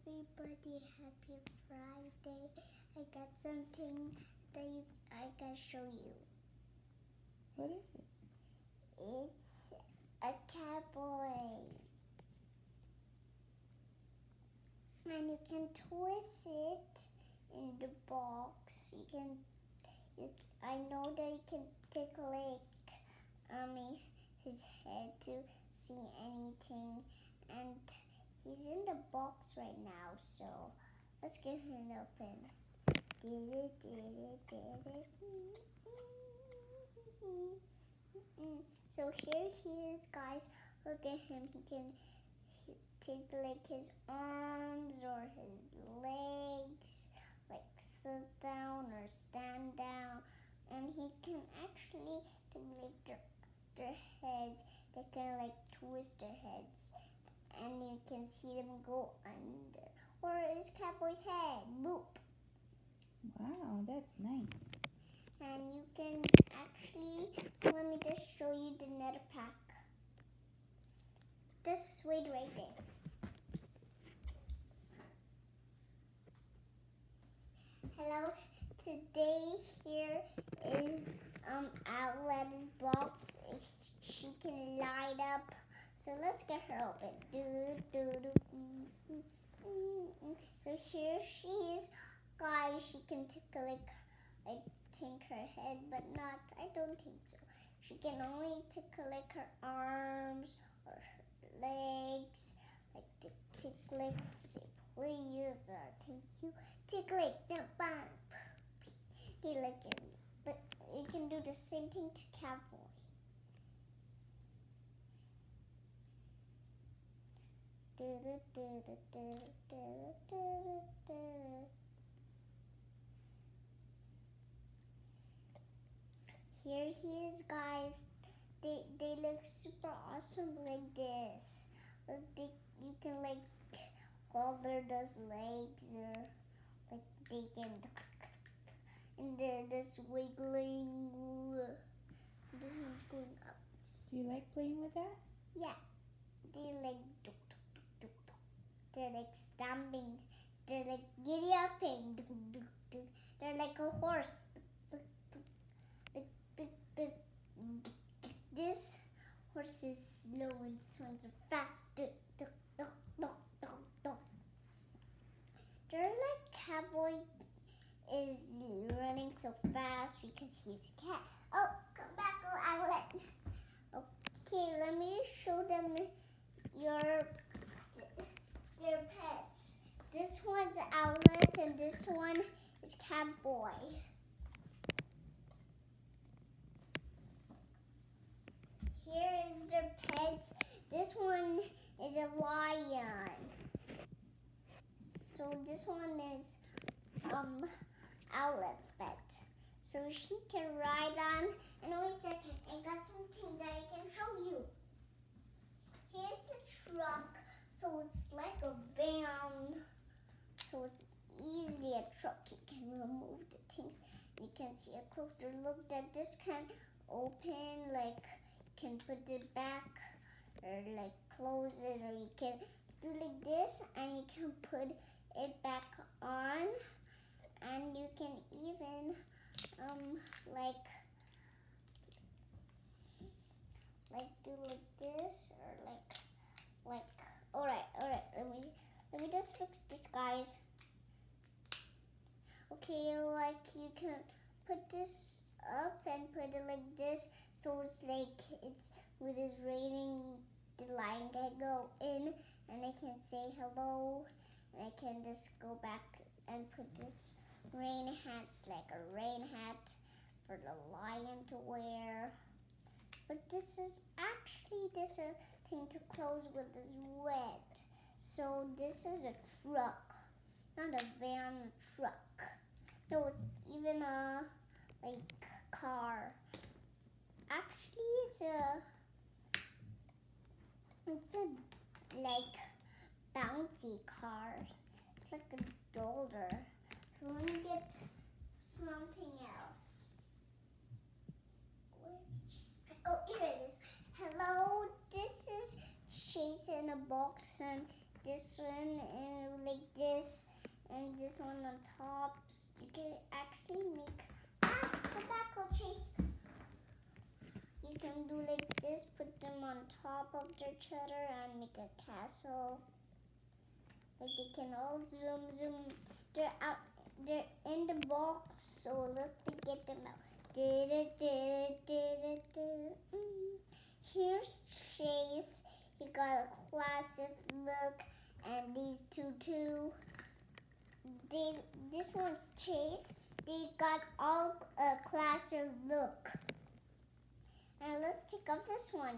everybody, happy Friday. I got something that I can show you. What is it? It's a cowboy. And you can twist it in the box. I know that you can tickle his head to see anything, and he's in the box right now, so let's get him open. So here he is, guys. Look at him. He can take like his arms or his legs, like sit down or stand down, and he can actually take like their heads. They can like twist their heads, and you can see them go under. Or is cowboy's head? Boop. Wow, that's nice. And you can actually, let me just show you the nether pack. This suede right there. Hello, today here is Outlet's box. She can light up. So let's get her open. So here she is, guys. She can tickle I think her head, but not. I don't think so. She can only tickle like her arms or her legs, like tickle. Say please or thank you. Tickle the bump. They like it, but you can do the same thing to cowboy. Here he is, guys. They look super awesome like this. Look, you can like hold those legs, or like they can, and they're just wiggling. This one's going up. Do you like playing with that? Yeah, they like they're like stamping. They're like giddy upping. They're like a horse. This horse is slow and this one's fast. They're like cowboy is running so fast because he's a cat. Oh, come back, Outlet. Okay, let me show them their pets. This one's Outlet and this one is Cowboy. Here is their pets. This one is a lion. So this one is Outlet's pet. So she can ride on. And wait a second, I got something that I can show you. Here's the truck. So it's like a van. So it's easily a truck. You can remove the things. You can see a closer look that this can open, like you can put it back or like close it, or you can do like this and you can put it back on, and you can even like do like this, or like all right, let me just fix this, guys. Okay, like you can put this up and put it like this, so it's like it's when it's raining, the lion can go in and I can say hello, and I can just go back and put this rain hat's like a rain hat for the lion to wear. But this is actually a thing to close with is wet. So this is a truck, not a van, a truck. No, it's even a like car. Actually, it's a like bouncy car. It's like a dollar. So let me get something else. Where's this? Oh, here it is. Hello, this is Chase in a box, and this one and like this, and this one on top. You can actually make tobacco trees. You can do like this, put them on top of each other and make a castle. Like they can all zoom. They're out. They're in the box, so let's get them out. Here's Chase. He got a classic look, and these two too. This one's Chase. They got all a classic look. And let's take off this one.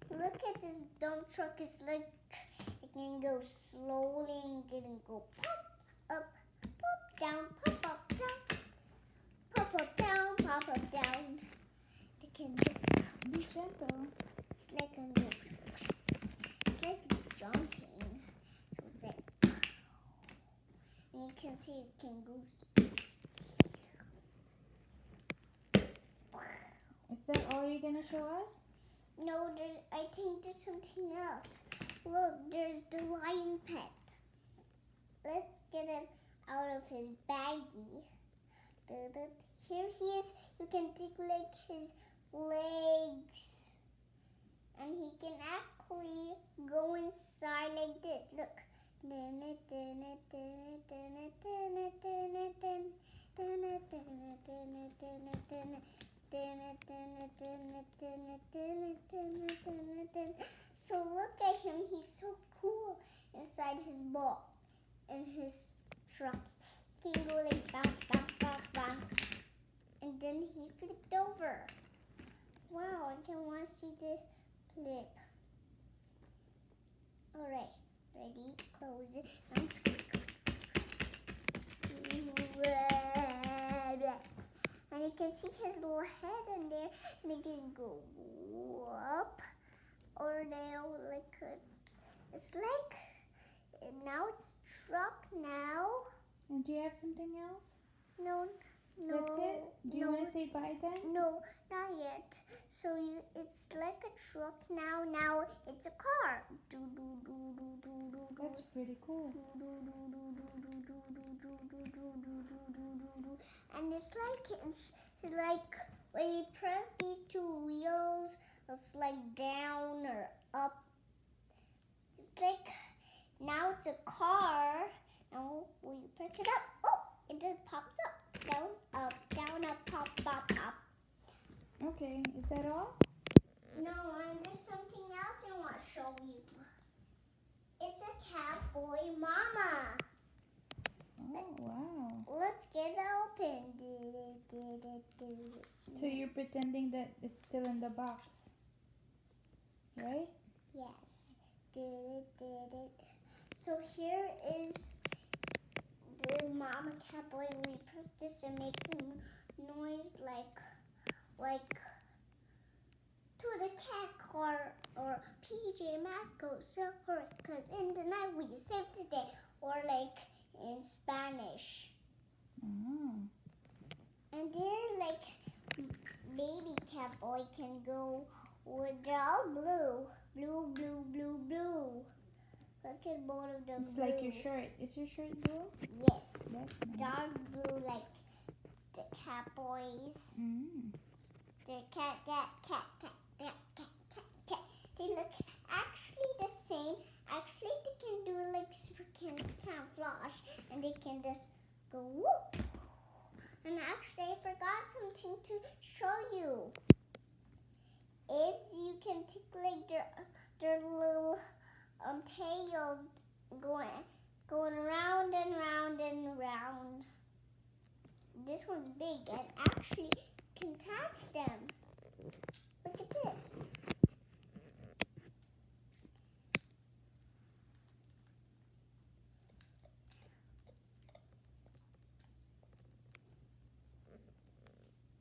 Look at this dump truck. It's like it can go slowly and it can go pop up, pop down, pop up, down, pop up, down, pop up, down. It can go. Be gentle. It's like it's jumping. So it's like, and you can see it can go. Is that all you're gonna show us? No, I think there's something else. Look, there's the lion pet. Let's get it out of his baggie. Here he is. You can take like his legs. And he can actually go inside like this. Look. So look at him, he's so cool inside his ball, in his truck. He can go like bounce, and then he flipped over. Wow, I can want to see the flip. Alright, ready, close it. And you can see his little head in there, and it can go up or down like it's like now it's truck now. And do you have something else? No. That's it? Do you want to say bye then? No, not yet. So it's like a truck now. Now it's a car. That's pretty cool. And it's like when you press these two wheels, it's like down or up. It's like now it's a car. Now when you press it up, oh, it just pops up. Down, up, pop, pop, pop. Okay, is that all? No, and there's something else I want to show you. It's a Catboy Mama. Oh, wow. Let's get it open. So you're pretending that it's still in the box, right? Yes. So here is the Mama Catboy. We press this and makes a noise like to the cat car or PJ Masks goes silver, because in the night we save the day, or like in Spanish. Oh. And there like baby Catboy can go with they're all blue. Look at both of them. It's blue. like your shirt. Is your shirt blue? Yes. That's nice. Dark blue like the Catboys. Mm. The cat. They look actually the same. Actually, they can do like super camouflage, and they can just go whoop. And actually, I forgot something to show you. It's you can take like their little tails going round and round and round. This one's big and actually can touch them. Look at this.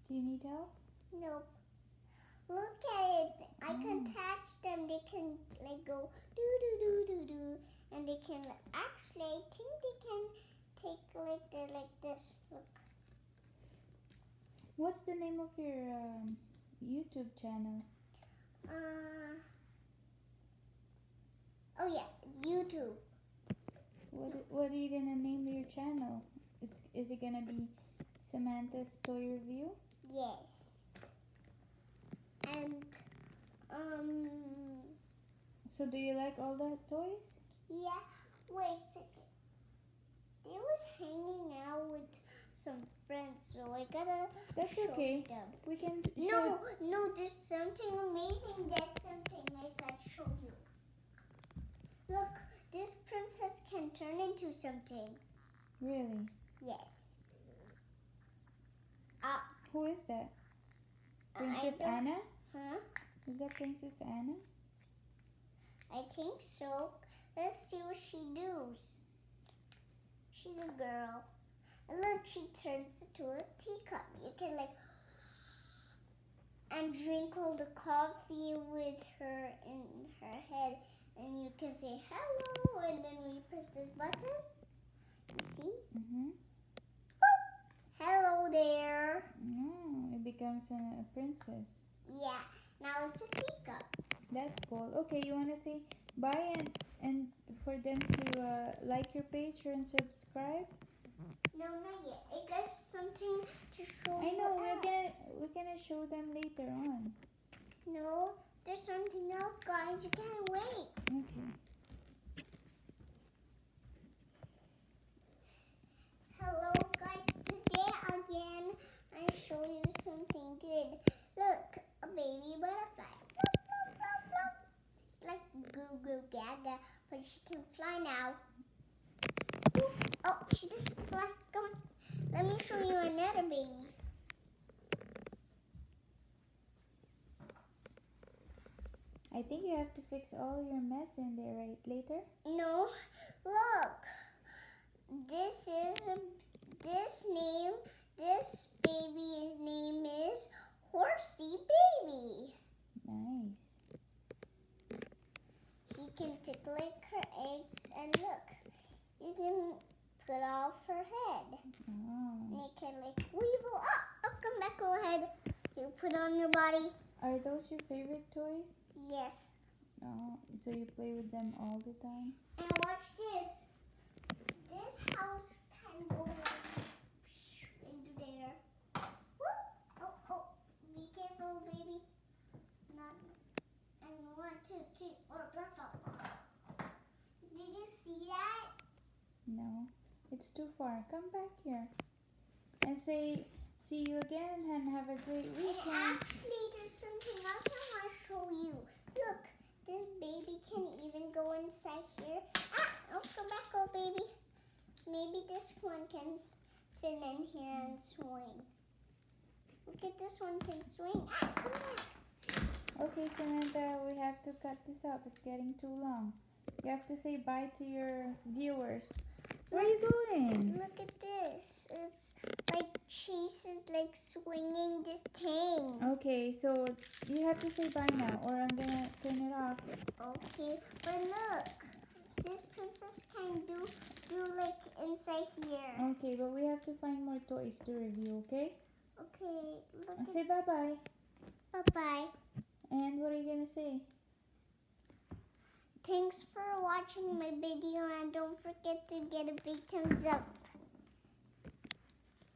Do you need help? Nope. Look at it. I can touch them. They can like go do, and they can actually. I think they can take like this. Look. What's the name of your YouTube channel? Oh yeah, YouTube. What are you gonna name your channel? Is it gonna be Samantha's Toy Review? Yes. And So do you like all the toys? yeah. Wait a second. They was hanging out with some friends, so I gotta That's show okay. them. We can show. No, there's something amazing. That's something I gotta show you. Look, this princess can turn into something. Really? Yes. Who is that? I Princess don't- Anna? Huh? Is that Princess Anna? I think so. Let's see what she does. She's a girl. And look, she turns into a teacup. You can and drink all the coffee with her in her head. And you can say hello. And then we press this button. You see? Mm-hmm. Hello there. Oh, it becomes a princess. Yeah. Now it's a teacup. That's cool. Okay, you wanna say bye and for them to like your page and subscribe? No, not yet. I got something to show I you know else. we're gonna show them later on. No, there's something else, guys. You can't wait. Okay. Hello, guys. Today again, I show you something good. Look, a baby butterfly. Flop, flop, flop, flop. It's like Goo Goo Gaga, but she can fly now. Oh, she just fly. Come on. Let me show you another baby. I think you have to fix all your mess in there right later. No, look. This baby's name is Horsey Baby. Nice. She can tickle like her eggs, and look, you can put off her head. Oh. And you can weevil up, come back, go ahead. You put on your body. Are those your favorite toys? Yes. Oh, so you play with them all the time? And watch this. This house can go into there. Woo! Oh, be careful, baby. Not. And 1, 2, 3, 4, blast off. Did you see that? No. It's too far. Come back here. And say see you again and have a great And weekend. actually, there's something else I want to show you. Look, this baby can even go inside here. Oh, come back, oh baby. Maybe this one can fit in here and swing. Look at this one can swing. Come back. Okay, Samantha, we have to cut this up. It's getting too long. You have to say bye to your viewers. Where are you going? Look at this. It's like Chase is swinging this thing. Okay, so you have to say bye now or I'm gonna turn it off. Okay, but look. This princess can do inside here. Okay, but we have to find more toys to review, okay? Okay, look Say bye-bye. Bye-bye. And what are you gonna say? Thanks for watching my video and don't forget to get a big thumbs up.